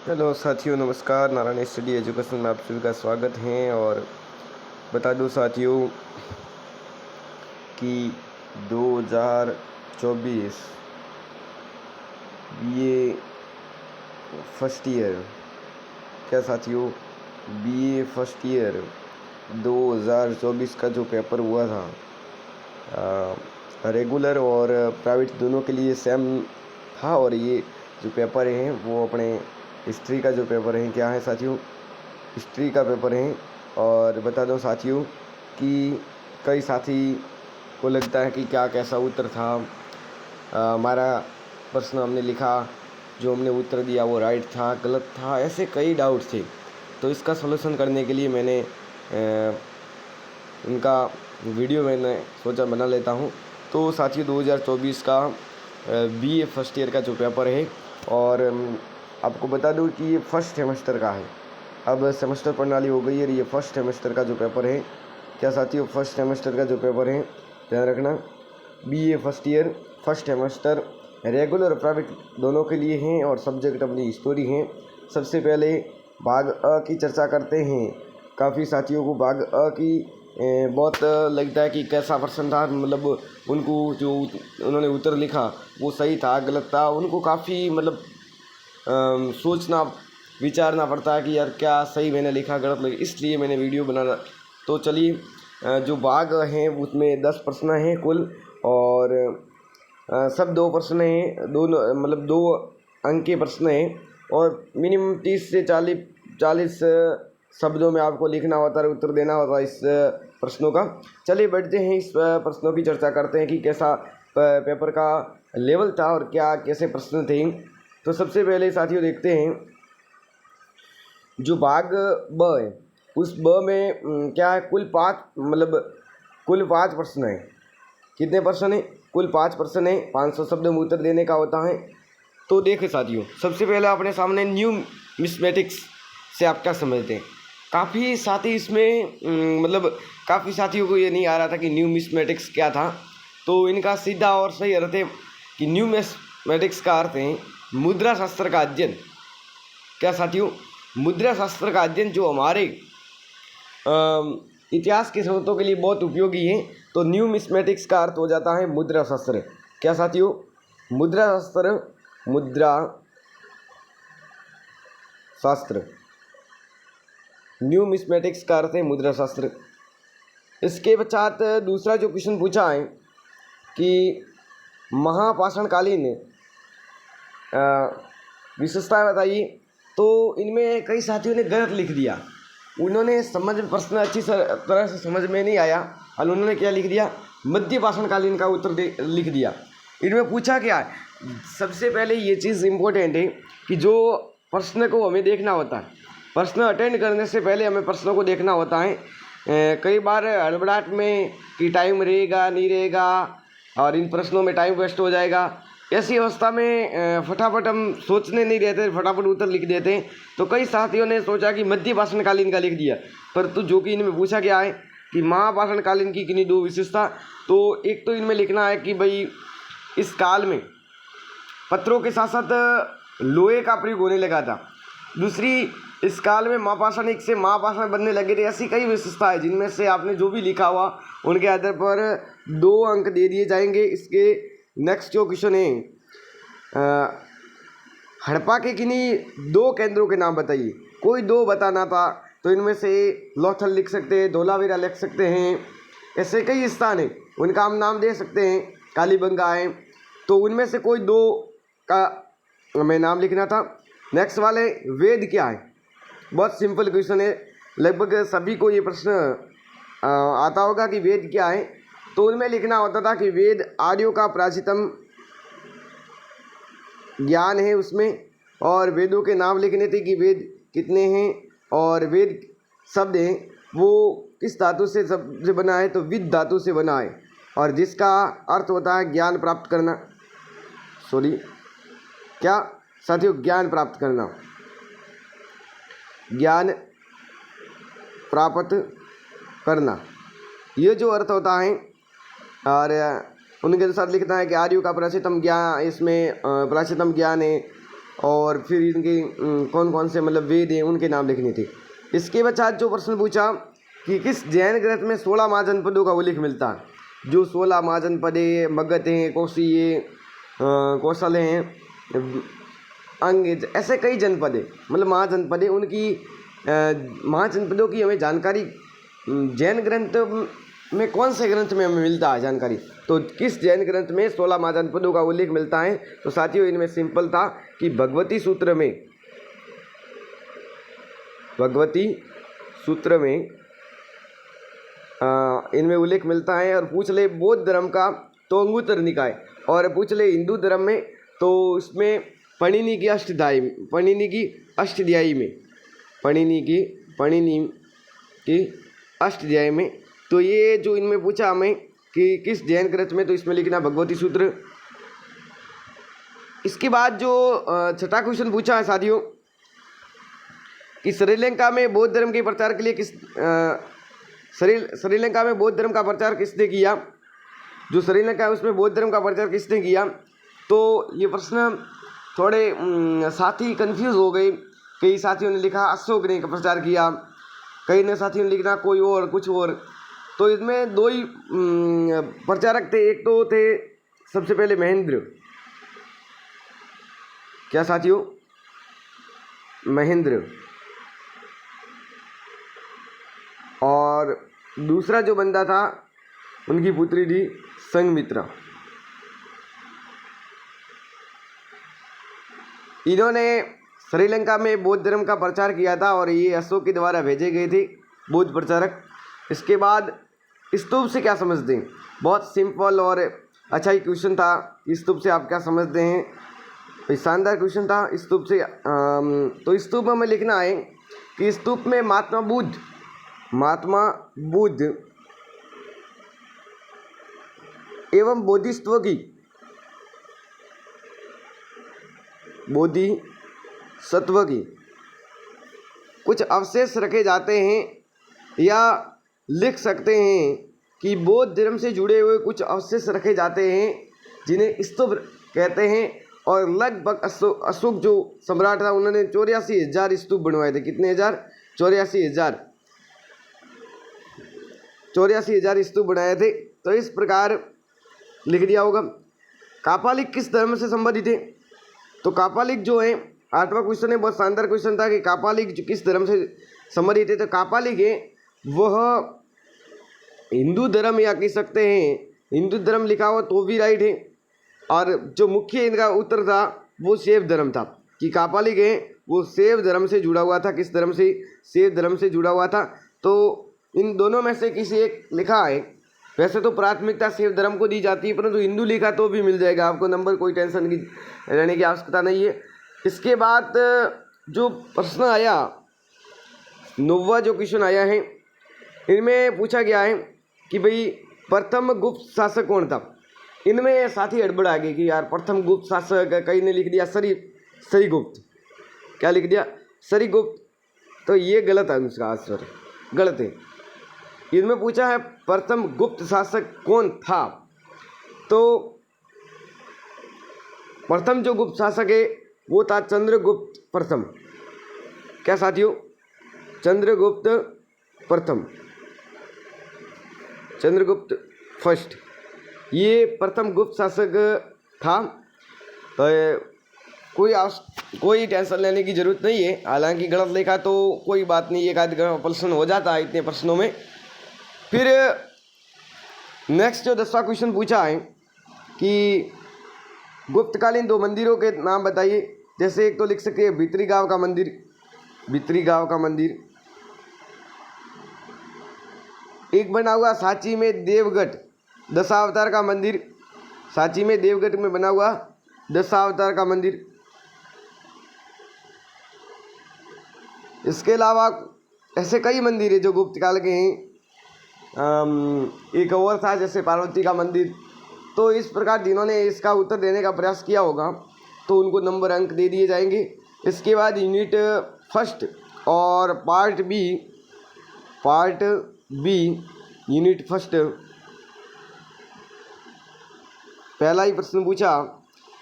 Hello साथियों, नमस्कार। Narayan study education में आप सभी का स्वागत है। और बता दूं साथियों कि 2024 बीए फर्स्ट ईयर, क्या साथियों, बीए फर्स्ट ईयर 2024 का जो पेपर हुआ था, रेगुलर और प्राइवेट दोनों के लिए सेम था। और ये जो पेपर हैं वो अपने हिस्ट्री का जो पेपर है, क्या है साथियों, हिस्ट्री का पेपर है। और बता दो साथियों कि कई साथी को लगता है कि क्या कैसा उत्तर था। हमारा प्रश्न हमने लिखा, जो हमने उत्तर दिया वो राइट था, गलत था, ऐसे कई डाउट थे। तो इसका सलूशन करने के लिए मैंने इनका वीडियो मैंने सोचा बना लेता हूँ। तो साथियों 2024 का बीए फर्स्ट ईयर का जो पेपर है, और आपको बता दूं कि ये फर्स्ट सेमेस्टर का है। अब सेमेस्टर प्रणाली हो गई है, ये फर्स्ट सेमेस्टर का जो पेपर है, क्या साथियों, फर्स्ट सेमेस्टर का जो पेपर है, ध्यान रखना, BA first year first semester regular और प्राइवेट दोनों के लिए हैं। और सब्जेक्ट अपनी हिस्टोरी हैं। सबसे पहले भाग अ की चर्चा करते हैं। काफ़ी साथियों को भाग अ की बहुत लगता है कि कैसा प्रश्न था, मतलब उनको जो उन्होंने उत्तर लिखा वो सही था, गलत था, उनको काफ़ी मतलब सोचना विचारना पड़ता है कि यार क्या सही मैंने लिखा, गलत लिखा। इसलिए मैंने वीडियो बनाना। तो चलिए, जो भाग हैं उसमें 10 प्रश्न हैं कुल, और सब 2 प्रश्न हैं, दोनों मतलब 2 अंक के प्रश्न हैं। और मिनिमम 30 से 40 शब्दों में आपको लिखना होता है, उत्तर देना होता है इस प्रश्नों का। चलिए बैठते हैं, इस प्रश्नों की चर्चा करते हैं कि कैसा पेपर का लेवल था और क्या कैसे प्रश्न थे। तो सबसे पहले साथियों देखते हैं जो भाग ब है, उस ब में क्या है, कुल 5 प्रश्न हैं। कितने प्रश्न हैं? कुल 5 प्रश्न हैं। 500 शब्द में उत्तर देने का होता है। तो देखें साथियों, सबसे पहले अपने सामने न्यू मिसमेटिक्स से आप क्या समझते हैं। काफ़ी साथी इसमें मतलब काफ़ी साथियों को ये नहीं आ रहा था कि न्यू मिसमेटिक्स क्या था। तो इनका सीधा और सही अर्थ है कि न्यू मिसमेटिक्स का अर्थ है मुद्रा शास्त्र का अध्ययन। क्या साथियों, मुद्रा शास्त्र का अध्ययन जो हमारे इतिहास के स्रोतों के लिए बहुत उपयोगी है। तो न्यू मिसमेटिक्स का अर्थ हो जाता है मुद्रा शास्त्र। क्या साथियों, मुद्रा शास्त्र, न्यू मिसमेटिक्स का अर्थ है मुद्रा शास्त्र। इसके पश्चात दूसरा जो क्वेश्चन पूछा है कि महापाषाणकालीन विशेषताएं बताइए। तो इनमें कई साथियों ने गलत लिख दिया। उन्होंने प्रश्न अच्छी तरह से समझ में नहीं आया, और उन्होंने क्या लिख दिया, मध्य पाषाणकालीन का उत्तर लिख दिया। इनमें पूछा क्या है, सबसे पहले ये चीज़ इम्पोर्टेंट है कि जो प्रश्न को हमें देखना होता है, प्रश्न अटेंड करने से पहले हमें प्रश्नों को देखना होता है। कई बार हड़बड़ाहट में कि टाइम रहेगा नहीं रहेगा, और इन प्रश्नों में टाइम वेस्ट हो जाएगा, ऐसी अवस्था में फटाफट हम सोचने नहीं रहते, फटाफट उत्तर लिख देते हैं। तो कई साथियों ने सोचा कि मध्य पाषाणकालीन का लिख दिया, परंतु जो कि इनमें पूछा गया है कि महापाषाणकालीन की किन्हीं 2 विशेषता। तो एक तो इनमें लिखना है कि भाई इस काल में पत्थरों के साथ साथ लोहे का प्रयोग होने लगा था। दूसरी, इस काल में महापाषाणिक से महापाषाण बनने लगे थे। ऐसी कई विशेषता है जिनमें से आपने जो भी लिखा हुआ उनके आधार पर 2 अंक दे दिए जाएंगे। इसके नेक्स्ट जो क्वेश्चन है, हड़प्पा के किन्हीं 2 केंद्रों के नाम बताइए। कोई 2 बताना था, तो इनमें से लोथल लिख सकते हैं, धोलावीरा लिख सकते हैं, ऐसे कई स्थान हैं, उनका हम नाम दे सकते हैं, कालीबंगा है। तो उनमें से कोई 2 का हमें नाम लिखना था। नेक्स्ट वाले, वेद क्या है। बहुत सिंपल क्वेश्चन है, लगभग सभी को ये प्रश्न आता होगा कि वेद क्या है। तो उनमें लिखना होता था कि वेद आर्यों का प्राचीनतम ज्ञान है उसमें, और वेदों के नाम लिखने थे कि वेद कितने हैं, और वेद शब्द हैं वो किस धातु से बना है। तो विद धातु से बना है, और जिसका अर्थ होता है ज्ञान प्राप्त करना। क्या साथियों, ज्ञान प्राप्त करना, ज्ञान प्राप्त करना, ये जो अर्थ होता है। और उनके साथ लिखना है कि आर्यों का प्राचीनतम ज्ञान, इसमें प्राचीनतम ज्ञान है और फिर इनके कौन कौन से मतलब वेद हैं उनके नाम लिखने थे। इसके बाद जो प्रश्न पूछा कि किस जैन ग्रंथ में 16 महाजनपदों का उल्लेख मिलता है। जो 16 महाजनपद है, मगध हैं, कोसी है, कौशल हैं, अंग, ऐसे कई जनपद है मतलब महाजनपद है, उनकी महाजनपदों की हमें जानकारी जैन ग्रंथ में कौन से ग्रंथ में हमें मिलता है जानकारी। तो किस जैन ग्रंथ में 16 महाजनपदों का उल्लेख मिलता है। तो साथियों इनमें सिंपल था कि भगवती सूत्र में इनमें उल्लेख मिलता है। और पूछ ले बौद्ध धर्म का तो अंगुत्तर निकाय, और पूछ ले हिंदू धर्म में तो इसमें पाणिनि की अष्टाध्यायी में। तो ये जो इनमें पूछा हमें कि किस जैन ग्रंथ में, तो इसमें लिखना भगवती सूत्र। इसके बाद जो छठा क्वेश्चन पूछा है साथियों कि श्रीलंका में बौद्ध धर्म के प्रचार के लिए श्रीलंका में बौद्ध धर्म का प्रचार किसने किया। जो श्रीलंका है उसमें बौद्ध धर्म का प्रचार किसने किया। तो ये प्रश्न थोड़े साथी कंफ्यूज हो गए। कई साथियों ने लिखा अशोक ने प्रचार किया, कई ने साथियों ने लिखना कोई और कुछ और। तो इसमें दो ही प्रचारक थे। एक तो थे सबसे पहले महेंद्र, क्या साथियों, महेंद्र, और दूसरा जो बंदा था उनकी पुत्री थी संघमित्रा। इन्होंने श्रीलंका में बौद्ध धर्म का प्रचार किया था और ये अशोक के द्वारा भेजे गए थे बौद्ध प्रचारक। इसके बाद स्तूप से क्या समझते हैं, बहुत सिंपल और अच्छा ही क्वेश्चन था। स्तूप से आप क्या समझते हैं, तो शानदार क्वेश्चन था स्तूप से। तो स्तूप में लिखना है कि स्तूप में महात्मा बुद्ध एवं बोधिसत्व की कुछ अवशेष रखे जाते हैं, या लिख सकते हैं कि बौद्ध धर्म से जुड़े हुए कुछ अवशेष रखे जाते हैं जिन्हें स्तूप कहते हैं। और लगभग अशोक जो सम्राट था उन्होंने 84,000 स्तूप बनवाए थे। कितने हजार, 84,000 स्तूप बनाए थे। तो इस प्रकार लिख दिया होगा। कापालिक किस धर्म से संबंधित है। तो कापालिक जो है, 8वां क्वेश्चन है, बहुत शानदार क्वेश्चन था कि कापालिक जो किस धर्म से संबंधित है। तो कापालिक है वह हिंदू धर्म, या कह सकते हैं हिंदू धर्म लिखा हो तो भी राइट है। और जो मुख्य इनका उत्तर था वो शैव धर्म था कि कापालिक है वो शैव धर्म से जुड़ा हुआ था। किस धर्म से, शैव धर्म से जुड़ा हुआ था। तो इन दोनों में से किसी एक लिखा है। वैसे तो प्राथमिकता शैव धर्म को दी जाती है, परंतु हिंदू लिखा तो भी मिल जाएगा आपको नंबर, कोई टेंशन की रहने की आवश्यकता नहीं है। इसके बाद जो प्रश्न आया, 9वां जो क्वेश्चन आया है, इनमें पूछा गया है कि भाई प्रथम गुप्त शासक कौन था। इनमें साथी हड़बड़ आ गई कि यार प्रथम गुप्त शासक, कई ने लिख दिया सरीगुप्त। क्या लिख दिया, सरीगुप्त। तो ये गलत है, उसका आंसर गलत है। इनमें पूछा है प्रथम गुप्त शासक कौन था। तो प्रथम जो गुप्त शासक है वो था चंद्रगुप्त प्रथम। क्या साथियों, चंद्रगुप्त प्रथम, चंद्रगुप्त फर्स्ट, ये प्रथम गुप्त शासक था। कोई टेंशन लेने की जरूरत नहीं है। हालांकि गलत लिखा तो कोई बात नहीं, एक आध प्रश्न हो जाता है इतने प्रश्नों में। फिर नेक्स्ट जो 10वां क्वेश्चन पूछा है कि गुप्तकालीन 2 मंदिरों के नाम बताइए। जैसे एक तो लिख सकते हैं भित्री गांव का मंदिर, एक बना हुआ सांची में देवगढ़ दशावतार का मंदिर, सांची में देवगढ़ में बना हुआ दशावतार का मंदिर। इसके अलावा ऐसे कई मंदिर है जो गुप्त काल के हैं। एक और था जैसे पार्वती का मंदिर। तो इस प्रकार जिन्होंने इसका उत्तर देने का प्रयास किया होगा तो उनको नंबर अंक दे दिए जाएंगे। इसके बाद यूनिट फर्स्ट और पार्ट बी यूनिट फर्स्ट, पहला ही प्रश्न पूछा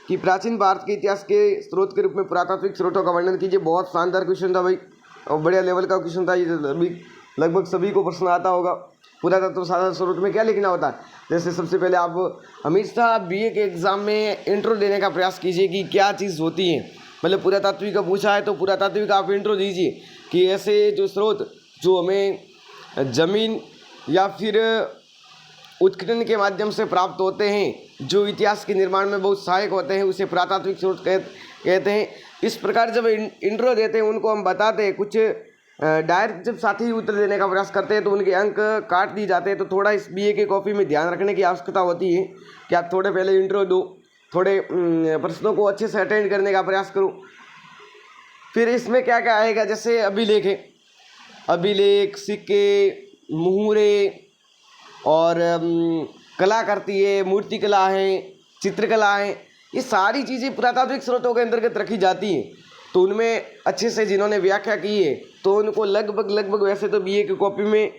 कि प्राचीन भारत के इतिहास के स्रोत के रूप में पुरातात्विक स्रोतों का वर्णन कीजिए। बहुत शानदार क्वेश्चन था भाई और बढ़िया लेवल का क्वेश्चन था। ये लगभग सभी को प्रश्न आता होगा। पुरातत्व साधन स्रोत में क्या लिखना होता है। जैसे सबसे पहले आप हमेशा बीए के एग्ज़ाम में इंट्रो देने का प्रयास कीजिए कि क्या चीज़ होती है। मतलब पुरातात्विक का पूछा है तो पुरातात्विक आप इंट्रो दीजिए कि ऐसे जो स्रोत जो हमें ज़मीन या फिर उत्खनन के माध्यम से प्राप्त होते हैं, जो इतिहास के निर्माण में बहुत सहायक होते हैं, उसे पुरातात्विक स्रोत कहते हैं। इस प्रकार जब इंट्रो देते हैं उनको हम बताते हैं। कुछ डायरेक्ट जब साथी उत्तर देने का प्रयास करते हैं तो उनके अंक काट दिए जाते हैं। तो थोड़ा इस बीए की कॉपी में ध्यान रखने की आवश्यकता होती है कि आप थोड़े पहले इंट्रो दो, थोड़े प्रश्नों को अच्छे से अटेंड करने का प्रयास करो। फिर इसमें क्या क्या आएगा, जैसे अभिलेख है, अभिलेख, सिक्के, मुहूरे और कलाकृति है, मूर्ति कला है, चित्रकला है, ये सारी चीज़ें पुरातात्विक स्रोतों के अंतर्गत रखी जाती हैं। तो उनमें अच्छे से जिन्होंने व्याख्या की है तो उनको लगभग वैसे तो बीए की कॉपी में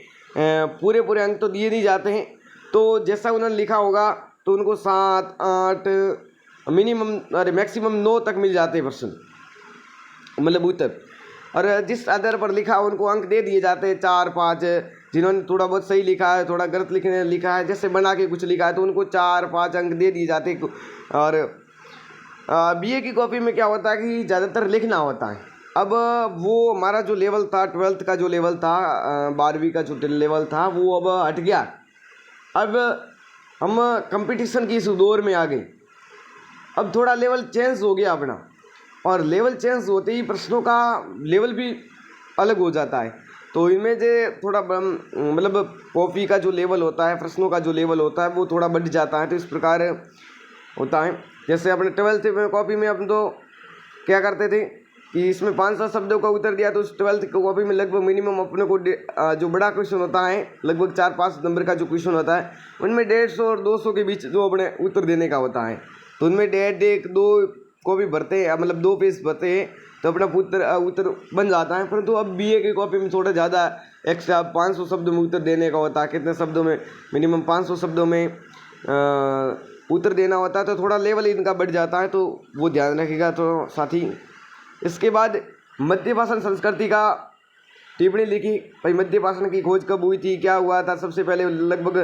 पूरे अंक तो दिए नहीं जाते हैं। तो जैसा उन्होंने लिखा होगा तो उनको 7, 8 मिनिमम अरे मैक्सिमम 9 तक मिल जाते हैं प्रश्न, मतलब उत्तर। और जिस आधार पर लिखा उनको अंक दे दिए जाते हैं 4, 5। जिन्होंने थोड़ा बहुत सही लिखा है, थोड़ा गलत लिखा है, जैसे बना के कुछ लिखा है तो उनको 4, 5 अंक दे दिए जाते हैं। और बीए की कॉपी में क्या होता है कि ज़्यादातर लिखना होता है। अब वो हमारा जो लेवल था 12th का जो लेवल था, 12वीं का जो लेवल था वो अब हट गया। अब हम कंपटीशन की इस दौर में आ गए। अब थोड़ा लेवल चेंज हो गया अपना, और लेवल चेंज होते ही प्रश्नों का लेवल भी अलग हो जाता है। तो इनमें जो थोड़ा मतलब कॉपी का जो लेवल होता है, प्रश्नों का जो लेवल होता है वो थोड़ा बढ़ जाता है। तो इस प्रकार होता है। जैसे अपने 12th में कॉपी में अपन तो क्या करते थे कि इसमें 500 शब्दों का उत्तर दिया तो उस 12th की कॉपी में लगभग मिनिमम अपने को जो बड़ा क्वेश्चन होता है, लगभग 4-5 नंबर का जो क्वेश्चन होता है, उनमें 150 और 200 के बीच जो अपने उत्तर देने का होता है। तो उनमें 1.5-2 कॉपी भरते हैं, मतलब 2 पेज भरते हैं तो अपना उत्तर बन जाता है। परंतु अब बीए की कॉपी में थोड़ा ज़्यादा एक्स्ट्रा 500 शब्दों में उत्तर देने का होता है। कितने शब्दों में, मिनिमम 500 शब्दों में उत्तर देना होता है। तो थोड़ा लेवल इनका बढ़ जाता है, तो वो ध्यान रखिएगा तो साथी। इसके बाद मध्य पाषाण संस्कृति का टिप्पणी लिखी। भाई मध्य पाषाण की खोज कब हुई थी, क्या हुआ था। सबसे पहले लगभग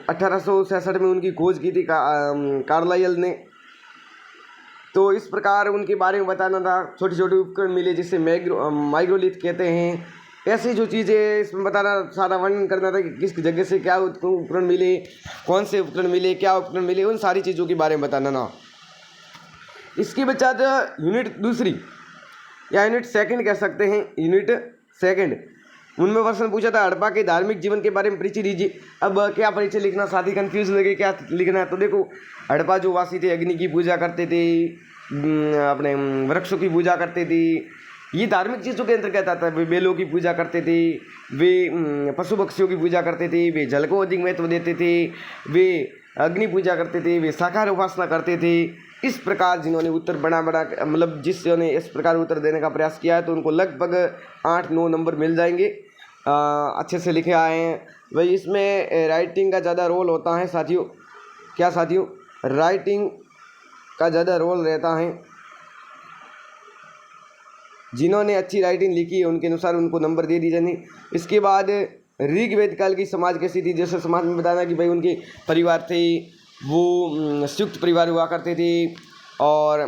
1866 में उनकी खोज की थी कार्लाइल ने। तो इस प्रकार उनके बारे में बताना था। छोटे छोटे उपकरण मिले जिसे माइग्रोलिथ कहते हैं। ऐसी जो चीज़ें इसमें बताना, सारा वर्णन करना था कि किस जगह से क्या उपकरण मिले, कौन से उपकरण मिले, क्या उपकरण मिले, उन सारी चीज़ों के बारे में बताना ना। इसके बचात यूनिट दूसरी या यूनिट सेकंड कह सकते हैं, यूनिट सेकंड, उनमें प्रश्न पूछा था हड़प्पा के धार्मिक जीवन के बारे में परिचय दीजिए। अब क्या परिचय लिखना, साथी कंफ्यूज लगे क्या लिखना है। तो देखो, हड़प्पा जो वासी थे अग्नि की पूजा करते थे, अपने वृक्षों की पूजा करते थे, ये धार्मिक चीज़ों के अंतर्गत आता है। वे बेलों की पूजा करते थे, वे पशु पक्षियों की पूजा करते थे, वे जल को अधिक महत्व देते थे, वे अग्नि पूजा करते थे, वे शाकाहार उपासना करते थे। इस प्रकार जिन्होंने उत्तर बड़ा मतलब जिसने इस प्रकार उत्तर देने का प्रयास किया है तो उनको लगभग 8-9 नंबर मिल जाएंगे। अच्छे से लिखे आए हैं भाई। इसमें राइटिंग का ज़्यादा रोल होता है साथियों। क्या साथियों, राइटिंग का ज़्यादा रोल रहता है। जिन्होंने अच्छी राइटिंग लिखी है उनके अनुसार उनको नंबर दे दी जाएंगे। इसके बाद ऋग्वेद काल की समाज कैसी थी। जैसे समाज में बताना कि भाई उनके परिवार थे वो संयुक्त परिवार हुआ करते थे और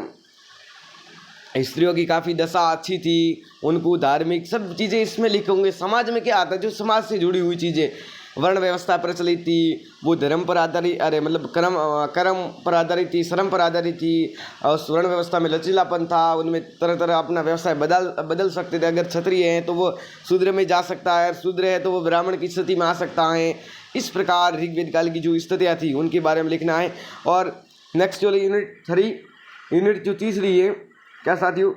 स्त्रियों की काफ़ी दशा अच्छी थी, उनको धार्मिक सब चीज़ें इसमें लिखे होंगे। समाज में क्या आता है, जो समाज से जुड़ी हुई चीज़ें, वर्ण व्यवस्था प्रचलित थी, वो धर्म पर आधारित मतलब कर्म पर आधारित थी, श्रम पर आधारित थी। और वर्ण व्यवस्था में लचीलापन था, उनमें तरह तरह अपना व्यवसाय बदल सकते थे। अगर क्षत्रिय हैं तो वो शूद्र में जा सकता है, शूद्र है तो वो ब्राह्मण की स्थिति में आ सकता है। इस प्रकार ऋग्वेद काल की जो स्थितियाँ थी उनके बारे में लिखना है। और नेक्स्ट जो यूनिट 3, यूनिट जो तीसरी है, क्या साथियों,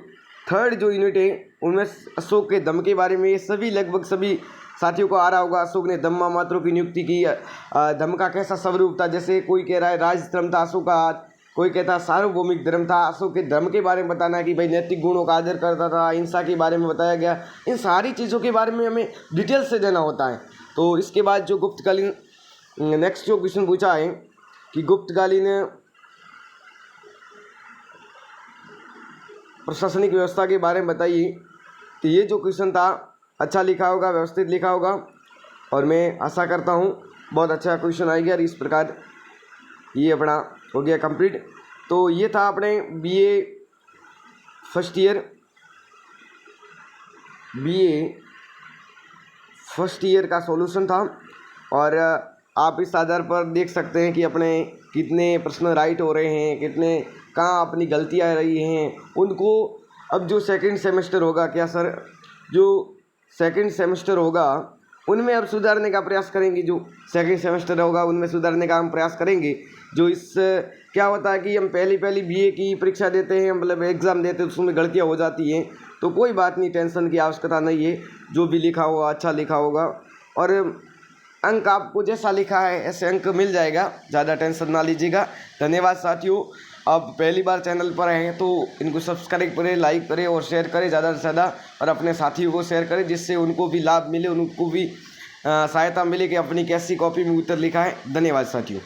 थर्ड जो यूनिट है उनमें अशोक के दम के बारे में। ये सभी लगभग सभी साथियों को आ रहा होगा। अशोक ने धम्मा मात्रों की नियुक्ति की। धम्म का कैसा स्वरूप था, जैसे कोई कह रहा है राज धर्म था अशोक का, कोई कहता है सार्वभौमिक धर्म था। अशोक के धर्म के बारे में बताना है कि भाई नैतिक गुणों का आदर करता था, हिंसा के बारे में बताया गया। इन सारी चीज़ों के बारे में हमें डिटेल से देना होता है। तो इसके बाद जो गुप्तकालीन नेक्स्ट जो क्वेश्चन पूछा है कि गुप्तकालीन प्रशासनिक व्यवस्था के बारे में बताइए। तो ये जो क्वेश्चन था अच्छा लिखा होगा, व्यवस्थित लिखा होगा, और मैं आशा करता हूँ बहुत अच्छा क्वेश्चन आएगा। और इस प्रकार ये अपना हो गया कंप्लीट। तो ये था अपने बीए फर्स्ट ईयर का सॉल्यूशन था। और आप इस आधार पर देख सकते हैं कि अपने कितने प्रश्न राइट हो रहे हैं, कितने कहाँ अपनी गलतियाँ रही हैं उनको। अब जो सेकंड सेमेस्टर होगा, क्या सर, जो सेकंड सेमेस्टर होगा उनमें अब सुधारने का प्रयास करेंगे। जो सेकंड सेमेस्टर होगा उनमें सुधारने का हम प्रयास करेंगे। जो इस क्या होता है कि हम पहली बीए की परीक्षा देते हैं, मतलब एग्ज़ाम देते हैं, तो उसमें गलतियाँ हो जाती हैं। तो कोई बात नहीं, टेंशन की आवश्यकता नहीं है। जो भी लिखा होगा अच्छा लिखा होगा, और अंक आपको जैसा लिखा है ऐसे अंक मिल जाएगा, ज़्यादा टेंशन ना लीजिएगा। धन्यवाद साथियों। आप पहली बार चैनल पर आए हैं तो इनको सब्सक्राइब करें, लाइक करें और शेयर करें ज़्यादा से ज़्यादा, और अपने साथियों को शेयर करें जिससे उनको भी लाभ मिले, उनको भी सहायता मिले कि अपनी कैसी कॉपी में उत्तर लिखा है। धन्यवाद साथियों।